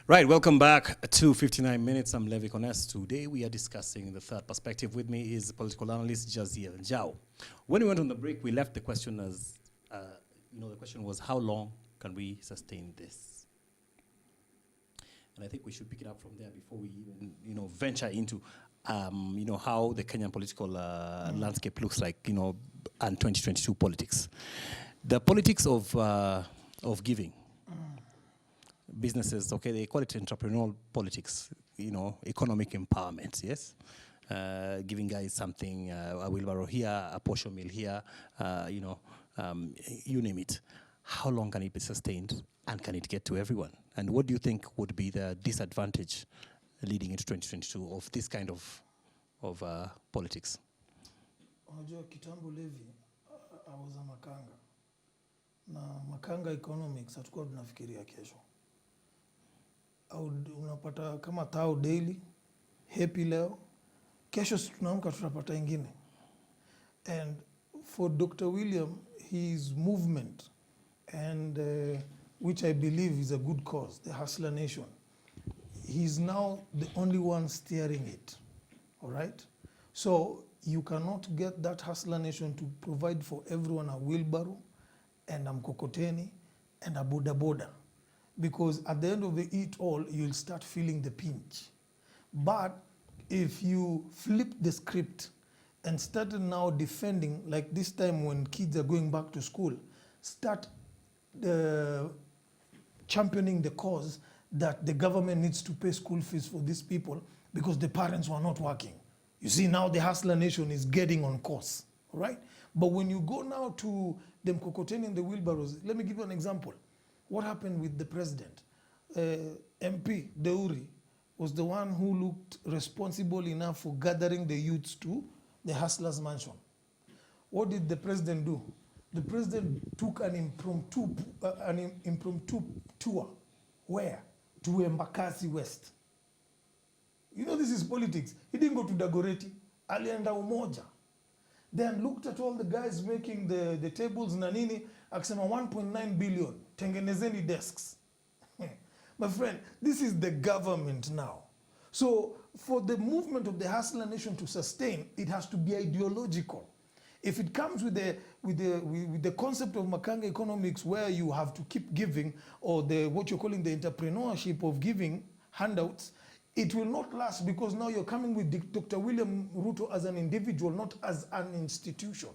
Right, welcome back to 59 Minutes. I'm Levi Kones. Today we are discussing the third perspective. With me is political analyst Jaziel Njau. When we went on the break, we left the question as, the question was, how long can we sustain this? And I think we should pick it up from there before we even, venture into, how the Kenyan political landscape looks like, and 2022 politics. The politics of giving. Businesses, okay, they call it entrepreneurial politics, economic empowerment, yes? Giving guys something, a wheelbarrow here, a portion meal here, you name it. How long can it be sustained, and can it get to everyone? And what do you think would be the disadvantage leading into 2022 of this kind of politics? Unajua kitambo Levi, I was a makanga. Na makanga economics hatukuwa tunafikiria kesho. Unapata kama tao daily, happy leo, kesho tunaamka tutapata ingine. And for Dr. William, his movement, and which I believe is a good cause, the Hustler Nation, he's now the only one steering it, all right? So you cannot get that Hustler Nation to provide for everyone a wheelbarrow and a mkokoteni and a boda boda. Because at the end of it all, you'll start feeling the pinch. But if you flip the script and started now defending, like this time when kids are going back to school, start championing the cause that the government needs to pay school fees for these people because the parents were not working. You see, now the Hustler Nation is getting on course, right? But when you go now to the mkokoteni and the wheelbarrows, let me give you an example. What happened with the president? MP Deuri was the one who looked responsible enough for gathering the youths to the Hustlers Mansion. What did the president do? The president took an impromptu tour. Where? To Embakasi West. You know, this is politics. He didn't go to Dagoretti. Alienda Umoja. Then looked at all the guys making the tables na nini, akisema 1.9 billion, tengenezeni desks. My friend, this is the government now. So for the movement of the Hustler Nation to sustain, it has to be ideological. If it comes with the concept of Makanga economics, where you have to keep giving, or what you're calling the entrepreneurship of giving handouts, it will not last, because now you're coming with Dr. William Ruto as an individual, not as an institution.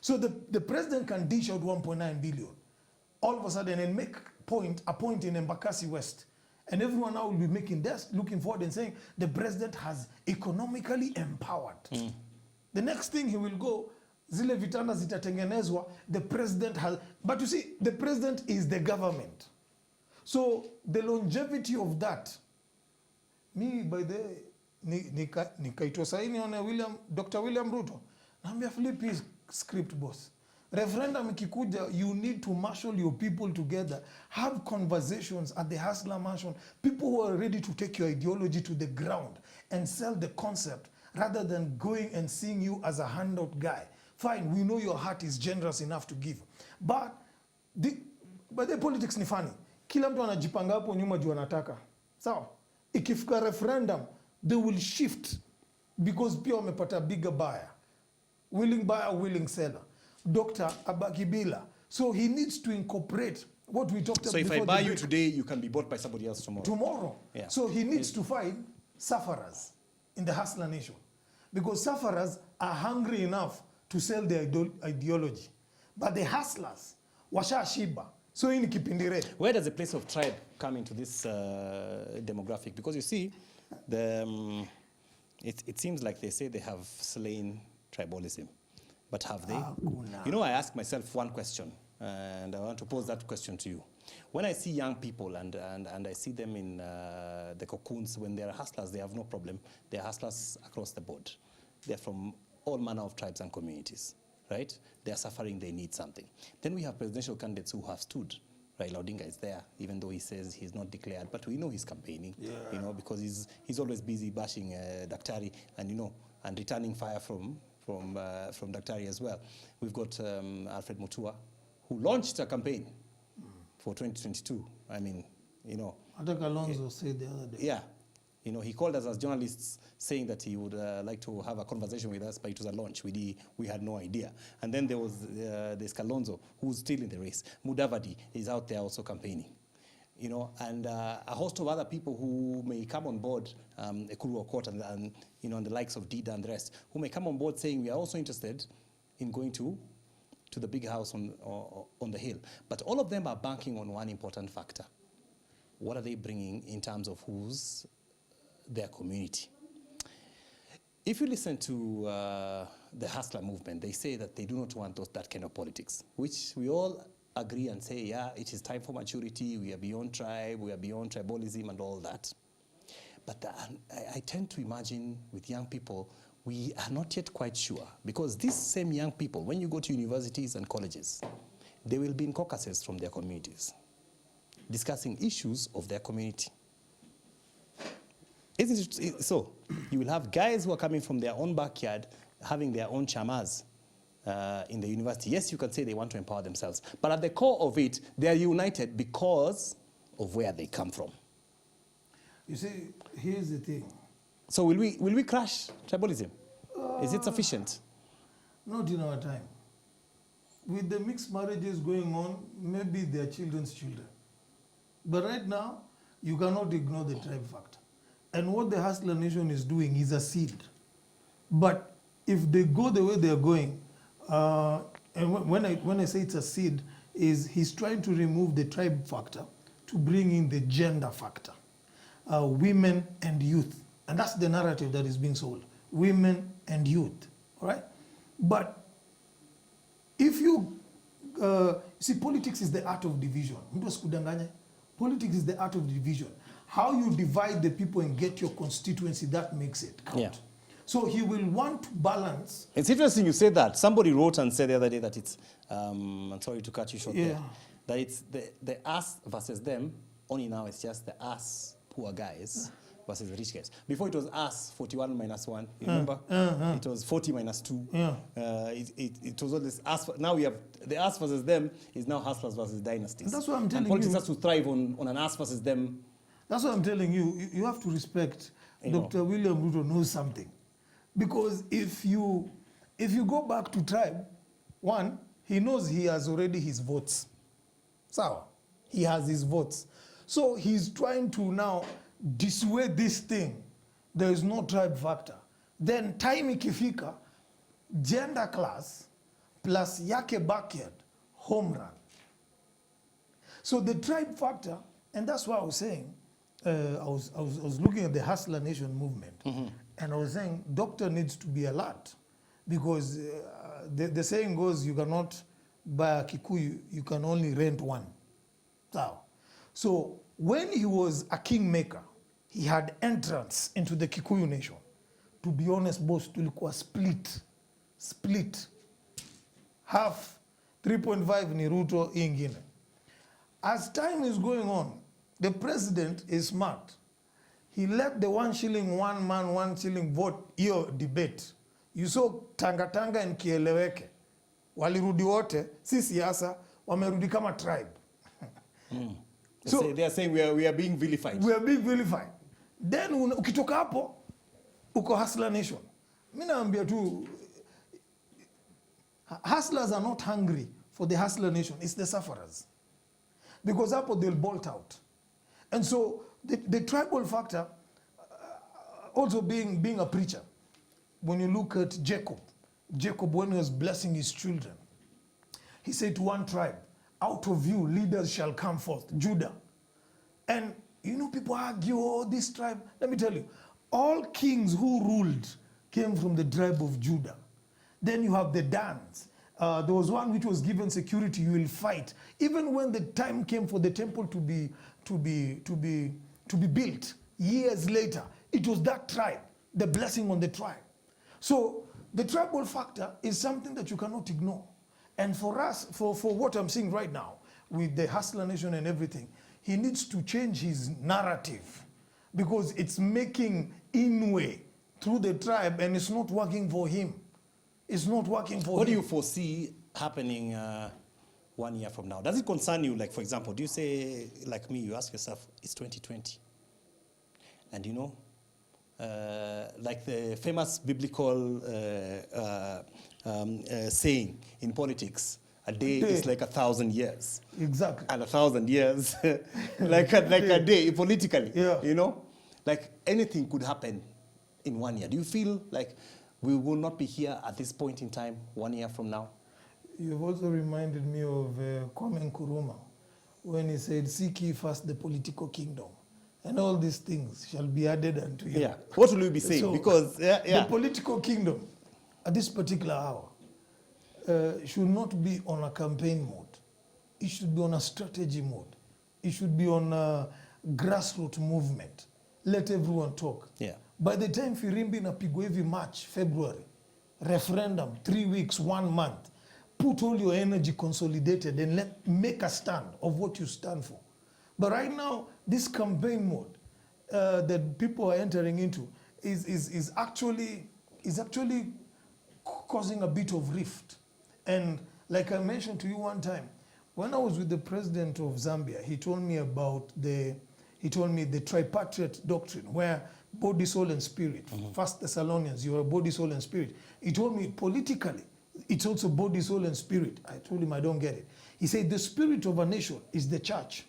So the president can dish out 1.9 billion all of a sudden and make a point in Embakasi West. And everyone now will be making this, looking forward and saying the president has economically empowered. The next thing he will go, zile vitanda zitatengenezwa, the president has, but you see, the president is the government. So the longevity of that, me by the nikaitwa saini on Dr. William Ruto, naambia flip his script, boss. Referendum ikikuja, you need to marshal your people together, have conversations at the Hustler Mansion, people who are ready to take your ideology to the ground and sell the concept, rather than going and seeing you as a handout guy. Fine, we know your heart is generous enough to give, but the politics ni funny. Kila mtu anajipanga hapo nyuma juu anataka. Sawa? Ikifika referendum, they will shift because pia wamepata bigger buyer. Willing buyer, willing seller. Dr. Abakibila. So he needs to incorporate what we talked about. So if I buy you today, you can be bought by somebody else tomorrow. Tomorrow. Yeah. So he needs to find sufferers in the Hustler Nation, because sufferers are hungry enough to sell their ideology. But the hustlers, washa shiba. So in kipindire. Where does the place of tribe come into this demographic? Because you see, it seems like they say they have slain tribalism. But have they? I ask myself one question, and I want to pose that question to you. When I see young people and I see them in the cocoons, when they're hustlers, they have no problem. They're hustlers across the board. They're from all manner of tribes and communities, right? They're suffering, they need something. Then we have presidential candidates who have stood. Raila Odinga is there, even though he says he's not declared, but we know he's campaigning, because he's always busy bashing Daktari and returning fire from Daktari as well. We've got Alfred Mutua, who launched a campaign for 2022. I mean, you know. I think Alonso said the other day. Yeah. You know, he called us as journalists saying that he would like to have a conversation with us, but it was a launch. We had no idea. And then there was there's Kalonzo, who's still in the race. Mudavadi is out there also campaigning. You know, and a host of other people who may come on board, Ekuru Okot and you know, and the likes of Dida and the rest, who may come on board saying we are also interested in going to the big house on the hill. But all of them are banking on one important factor. What are they bringing in terms of who's their community? If you listen to the hustler movement, they say that they do not want that kind of politics, which we all agree and say, yeah, it is time for maturity, we are beyond tribe, we are beyond tribalism and all that. But I tend to imagine with young people, we are not yet quite sure, because these same young people, when you go to universities and colleges, they will be in caucuses from their communities, discussing issues of their community. Isn't it so? You will have guys who are coming from their own backyard, having their own chamas in the university. Yes, you can say they want to empower themselves, but at the core of it, they are united because of where they come from. You see, here's the thing. So will we crush tribalism? Is it sufficient? Not in our time. With the mixed marriages going on, maybe they're children's children. But right now, you cannot ignore the tribe factor. And what the Hustler Nation is doing is a seed. But if they go the way they're going, and when I say it's a seed, is he's trying to remove the tribe factor to bring in the gender factor, women and youth. And that's the narrative that is being sold, women and youth, all right? But if you, see, politics is the art of division. Politics is the art of division. How you divide the people and get your constituency, that makes it count. Yeah. So he will want to balance. It's interesting you say that. Somebody wrote and said the other day that it's, I'm sorry to cut you short there, that it's the us versus them, only now it's just the us poor guys versus the rich guys. Before it was us 41 minus 1, you remember? It was 40 minus 2. It was all this us. Now we have the us versus them is now hustlers versus dynasties. And that's what I'm telling and politics you. has to thrive on an us versus them. That's what I'm telling you. You have to respect Dr. William Ruto knows something. Because if you go back to tribe, one, he knows he has already his votes. So he has his votes. So he's trying to now dissuade this thing. There is no tribe factor. Then time ikifika, gender class plus yake backyard, home run. So the tribe factor, and that's what I was saying, I was looking at the Hustler Nation movement, and I was saying doctor needs to be alert, because the saying goes, you cannot buy a Kikuyu, you can only rent one. So when he was a kingmaker, he had entrance into the Kikuyu nation. To be honest, boss, tulikuwa split. Half, 3.5 ni Ruto ingine. As time is going on, the president is smart. He let the 1 shilling, 1 man, 1 shilling vote hiyo debate. You saw Tanga and Kieleweke. Walirudi wote, si siasa, wamerudi kama tribe. So they are saying we are being vilified. We are being vilified. Then ukitoka hapo, uko Hustler Nation. Mimi naambia tu, hustlers are not hungry for the Hustler Nation. It's the sufferers. Because hapo they'll bolt out. And so the tribal factor, also being a preacher, when you look at Jacob, when he was blessing his children, he said to one tribe, out of you leaders shall come forth, Judah. And you know, people argue, oh, this tribe. Let me tell you, all kings who ruled came from the tribe of Judah. Then you have the Dans. There was one which was given security, you will fight. Even when the time came for the temple to be built, years later, it was that tribe, the blessing on the tribe. So the tribal factor is something that you cannot ignore. And for us, for what I'm seeing right now, with the Hustler Nation and everything, he needs to change his narrative, because it's making inway through the tribe and it's not working for him. It's not working for him. What do you foresee happening 1 year from now? Does it concern you? Like, for example, do you say, like me, you ask yourself, it's 2020. And you know, like the famous biblical saying in politics, a day is like 1,000 years. Exactly. And 1,000 years, like a day politically, yeah. You know? Like anything could happen in 1 year. Do you feel like we will not be here at this point in time 1 year from now? You've also reminded me of Kwame Nkrumah when he said, seek ye first the political kingdom, and all these things shall be added unto you. Yeah. What will we be saying? So, because the political kingdom at this particular hour should not be on a campaign mode. It should be on a strategy mode. It should be on a grassroots movement. Let everyone talk. Yeah. By the time Firimbi na Pigwevi March, February, referendum, 3 weeks, 1 month, put all your energy consolidated and make a stand of what you stand for. But right now, this campaign mode that people are entering into is actually causing a bit of rift. And like I mentioned to you one time, when I was with the president of Zambia, he told me about the tripartite doctrine, where body, soul, and spirit. First Thessalonians, you are body, soul, and spirit. He told me politically, it's also body, soul, and spirit. I told him I don't get it. He said the spirit of a nation is the church.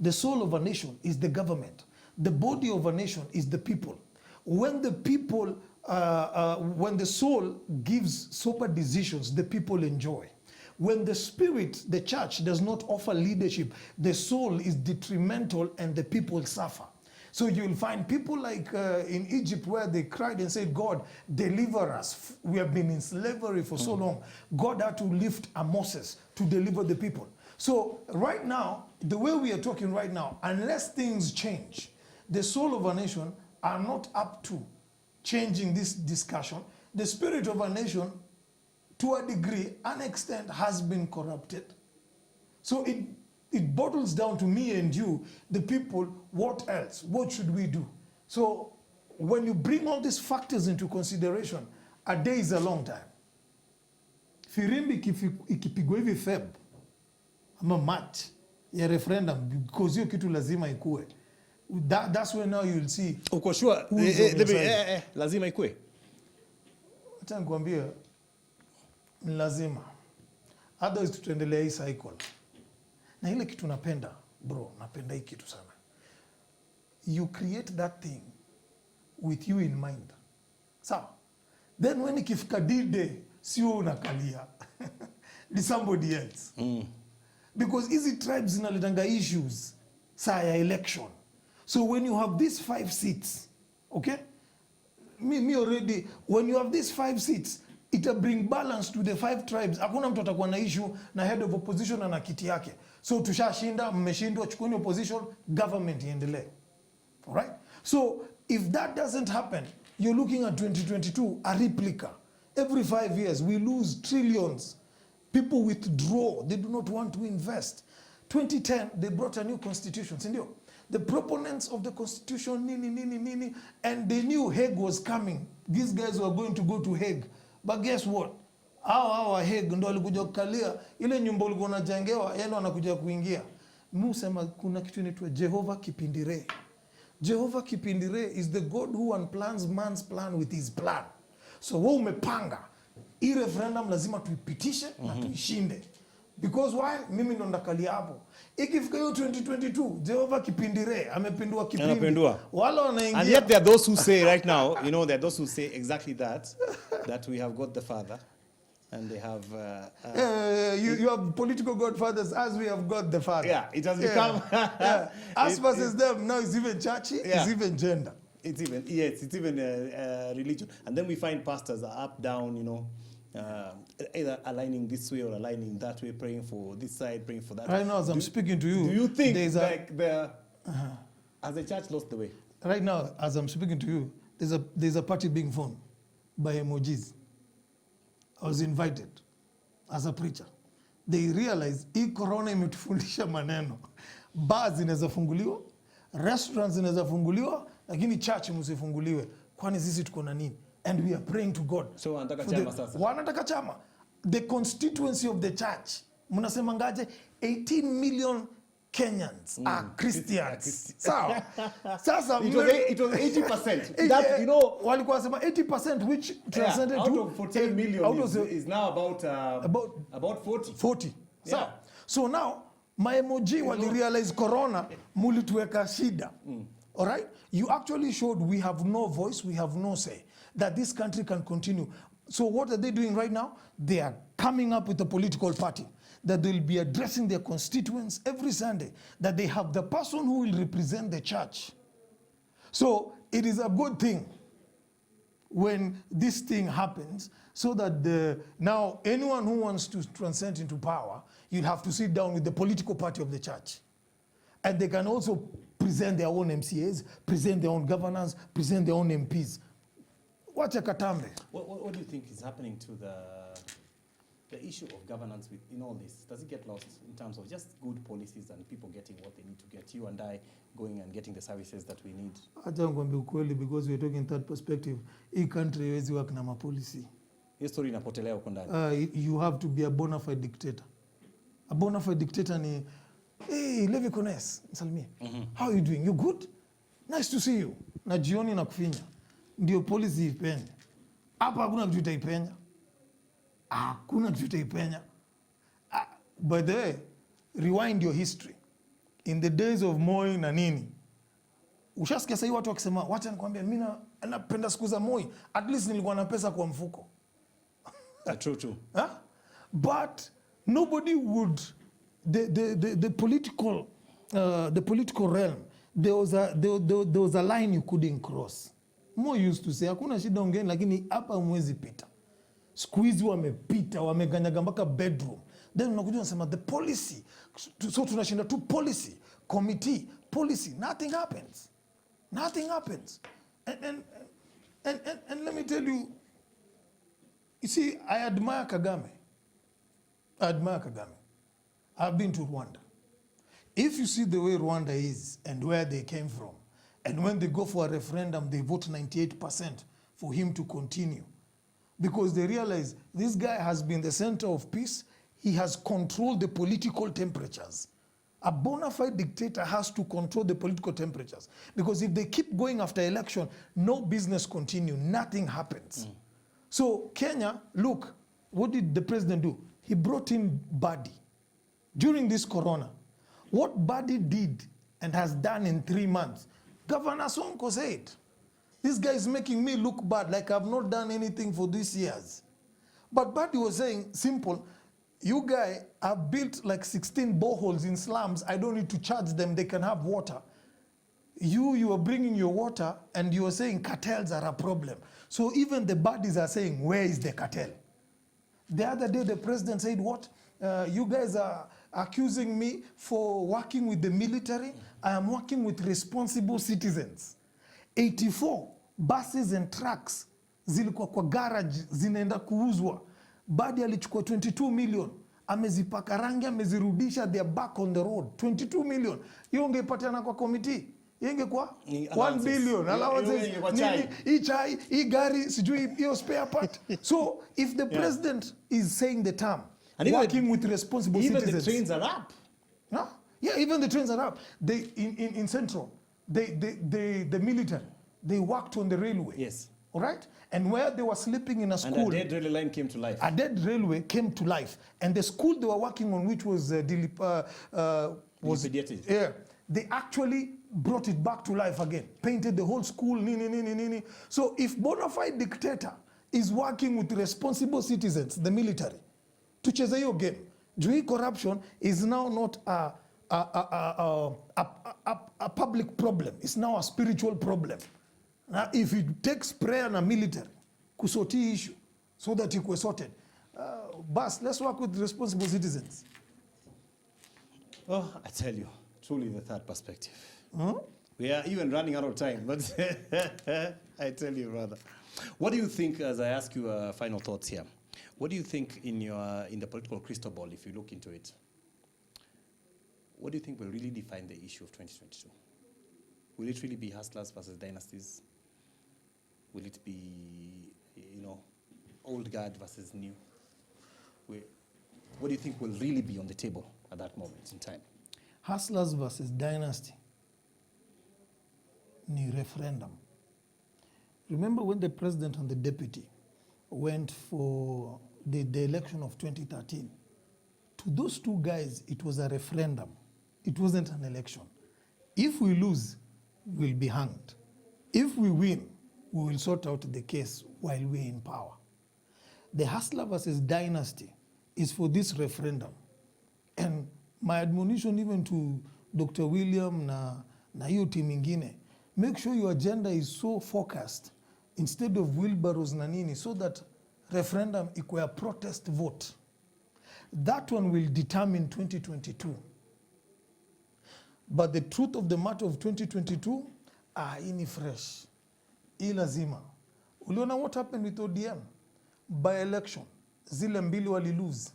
The soul of a nation is the government. The body of a nation is the people. When the people, when the soul gives sober decisions, the people enjoy. When the spirit, the church, does not offer leadership, the soul is detrimental and the people suffer. So you'll find people like in Egypt, where they cried and said, God, deliver us. We have been in slavery for so long. God had to lift a Moses to deliver the people. So right now, the way we are talking right now, unless things change, the soul of a nation are not up to changing this discussion. The spirit of a nation, to a degree, an extent, has been corrupted. So it bottles down to me and you, the people, what else? What should we do? So when you bring all these factors into consideration, a day is a long time. Firimbi ikipigwa hivi Feb, ama March, ya referendum, because hiyo kitu lazima ikue. That's when now you'll see. Uko sure? Lazima ikue. Acha nikwambie, ni lazima. Otherwise tutaendelea hii cycle. Na ile kitu napenda, bro, napenda hii kitu sana. You create that thing with you in mind. So, then when ikifika D-Day, sio unakalia. Ni somebody else. Because hizi tribes zinaletanga issues saa ya election. So when you have these 5 seats, okay? Me already, when you have these 5 seats, it'll bring balance to the 5 tribes. Hakuna mtu atakuwa na issue na head of opposition na kiti yake. So tushashinda, mmeshindwa, chukueni opposition, government iendelee. All right? So if that doesn't happen, you're looking at 2022, a replica. Every 5 years, we lose trillions. People withdraw. They do not want to invest. 2010, they brought a new constitution. Sindio? The proponents of the constitution, nini, and they knew Hague was coming. These guys were going to go to Hague. But guess what? Hawa Hague ndo walikuja kukalia ile nyumba ulikuwa unajengewa, yeye ndo anakuja kuingia. Musema kuna kitu inaitwa Jehovah Kipindire. Jehovah Kipindire is the God who unplans man's plan with his plan. So wewe umepanga, hii referendum lazima tuipitishe na tuishinde. Because why? Mimi ndo ndakalia hapo. Ikifika hiyo 2022, Jehovah Kipindire amepindua kipindi. Wala wanaingia. And yet there are those who say right now, you know, there are those who say exactly that we have got the Father. And they have... you have political godfathers as we have got the Father. Yeah, it has become... Us versus them, now it's even churchy, it's even gender. It's even, yes, it's even religion. And then we find pastors are up, down, you know, either aligning this way or aligning that way, praying for this side, praying for that. Right now, as I'm speaking to you... Do you think has the church lost the way? Right now, as I'm speaking to you, there's a party being formed by emojis. I was invited as a preacher. They realized hii corona imetufundisha maneno. Bars zinaweza funguliwa, restaurants zinaweza funguliwa, lakini church msifunguliwe. Kwani sisi tuko na nini? And we are praying to God. So wanataka chama sasa. Wanataka chama. The constituency of the church Mnasema ngaje 18 million Kenyans are Christians. Sawa. Sasa it was 80%. That, you know, walikuwa wasema 80%, which translated out to of 14 million out of is now about 40. 40. Yeah. Sawa. So now my emoji wali realize corona mulituweka shida. All right? You actually showed we have no voice, we have no say, that this country can continue. So what are they doing right now? They are coming up with a political party that they'll be addressing their constituents every Sunday, that they have the person who will represent the church. So it is a good thing when this thing happens, so that now anyone who wants to transcend into power, you'll have to sit down with the political party of the church. And they can also present their own MCAs, present their own governors, present their own MPs. Wacha katambe. What do you think is happening to the issue of governance in all this? Does it get lost in terms of just good policies and people getting what they need to get? You and I going and getting the services that we need. Acha ngombe ukweli, because we're talking third perspective. Hii country haiwezi work na mapolicy. Hiyo story inapotelea huko ndani. You have to be a bona fide dictator. A bona fide dictator ni, hey, Levi Kones, salimie. How are you doing? You good? Nice to see you. Na jioni na kufinya. Ndio policy ipenya. Hapa hakuna kitu itaipenya. Hakuna kitu itaipenya. By the way, rewind your history. In the days of Moi na nini, ushasikia sasa watu wakisema, wacha nikwambia mimi napenda siku za Moi, at least nilikuwa na pesa kwa mfuko. True. Huh? But nobody would, the political realm, there was a line you couldn't cross. Moi used to say, hakuna shida ongeni, lakini hapa mwezi pita. Siku hizi wamepita, wameganyaga mpaka bedroom. Then unakuja unasema the policy. So tunashinda tu policy, committee, policy. Nothing happens. Nothing happens. And let me tell you, see, I admire Kagame. I've been to Rwanda. If you see the way Rwanda is and where they came from, and when they go for a referendum, they vote 98% for him to continue. Because they realize this guy has been the center of peace. He has controlled the political temperatures. A bona fide dictator has to control the political temperatures. Because if they keep going after election, no business continue, nothing happens. So Kenya, look, what did the president do? He brought in Badi. During this corona, what Badi did and has done in 3 months, Governor Sonko said, this guy is making me look bad, like I've not done anything for these years. But Badi was saying, simple, you guys have built like 16 boreholes in slums. I don't need to charge them. They can have water. You are bringing your water and you are saying cartels are a problem. So even the baddies are saying, where is the cartel? The other day, the president said, what? You guys are accusing me for working with the military. I am working with responsible citizens. 84 buses and trucks zilikuwa kwa garage zinaenda kuuzwa. Badi alichukua 22 million. Amezipaka rangi, amezirudisha, they are back on the road. 22 million. Hiyo ungepatiana kwa committee. Ingekuwa 1 billion. Allowances, hii chai, hii gari, sijui hiyo spare part. So if the president is saying the term, and working with responsible citizens. Even the trains are up. No? Yeah, even the trains are up. They in Central, the military, they worked on the railway. Yes. All right? And where they were sleeping in a school. And a dead railway line came to life. A dead railway came to life. And the school they were working on, which was yeah, they actually brought it back to life again. Painted the whole school, nini. So if bona fide dictator is working with responsible citizens, the military, tucheze hiyo game. Juu corruption is now not a public problem. It's now a spiritual problem. Now, if it takes prayer and a military kusoti issue so that it was sorted, let's work with responsible citizens. Oh, I tell you, truly the third perspective. We are even running out of time, but I tell you, brother. What do you think, as I ask you final thoughts here, what do you think in the political crystal ball, if you look into it, what do you think will really define the issue of 2022? Will it really be hustlers versus dynasties? Will it be, old guard versus new? what do you think will really be on the table at that moment in time? Hustlers versus Dynasty. Ni referendum. Remember when the president and the deputy went for the election of 2013? To those two guys, it was a referendum. It wasn't an election. If we lose, we'll be hanged. If we win, we will sort out the case while we're in power. The Hustler versus Dynasty is for this referendum. And my admonition even to Dr. William na hiyo team ingine, make sure your agenda is so focused instead of wheelbarrows na nini, so that referendum ikuwe a protest vote. That one will determine 2022. But the truth of the matter of 2022, ini fresh. Hii lazima. Uliona what happened with ODM? By election, zile mbili wali lose.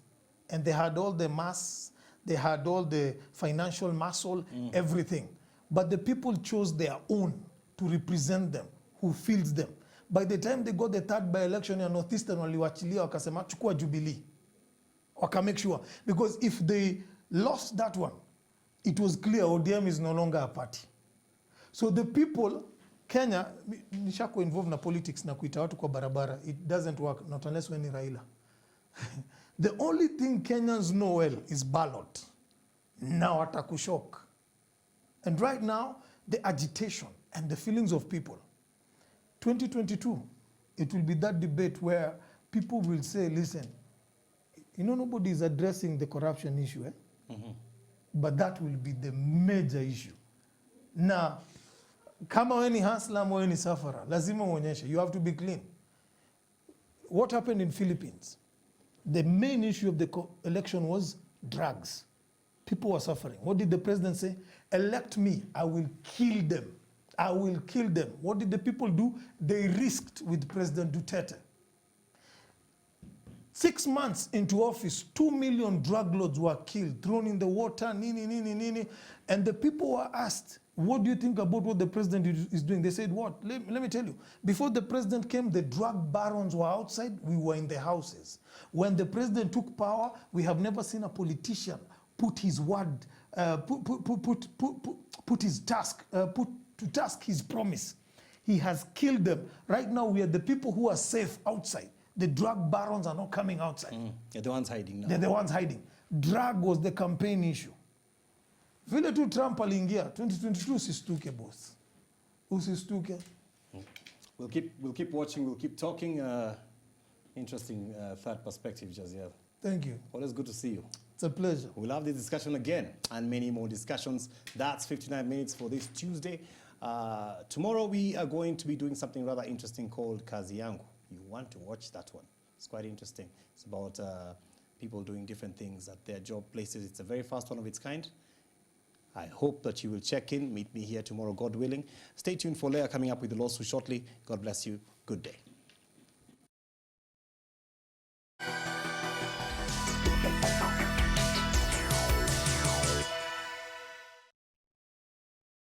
And they had all the mass, they had all the financial muscle, everything. But the people chose their own to represent them, who feels them. By the time they got the third by-election ya Northeastern, waliwachilia wakasema chukua Jubilee. Waka make sure. Because if they lost that one, it was clear ODM is no longer a party. So the people, Kenya, nishako involved na politics na kuita watu kwa barabara, it doesn't work, not unless when ni Raila. The only thing Kenyans know well is ballot. Now atakushok. And right now, the agitation and the feelings of people. 2022, it will be that debate where people will say, listen, you know, nobody is addressing the corruption issue, but that will be the major issue. Now, kama we ni hustler, we ni sufferer, lazima uonyeshe, you have to be clean. What happened in Philippines? The main issue of the election was drugs. People were suffering. What did the president say? Elect me, I will kill them. I will kill them. What did the people do? They risked with President Duterte. 6 months into office, 2 million drug lords were killed, thrown in the water, nini. And the people were asked, what do you think about what the president is doing? They said, what? Let me tell you. Before the president came, the drug barons were outside. We were in the houses. When the president took power, we have never seen a politician put his word, put his task, put to task his promise. He has killed them. Right now, we are the people who are safe outside. The drug barons are not coming outside. They're the ones hiding now. They're the ones hiding. Drug was the campaign issue. Vile tu Trump aliingia 2022, usistuke boss. Usistuke. We'll keep watching, we'll keep talking. Interesting third perspective, Jaziel. Thank you. Always good to see you. It's a pleasure. We'll have this discussion again and many more discussions. That's 59 minutes for this Tuesday. Tomorrow we are going to be doing something rather interesting called Kazi Yangu. You want to watch that one. It's quite interesting. It's about people doing different things at their job places. It's a very fast one of its kind. I hope that you will check in. Meet me here tomorrow, God willing. Stay tuned for Leah coming up with the lawsuit shortly. God bless you. Good day.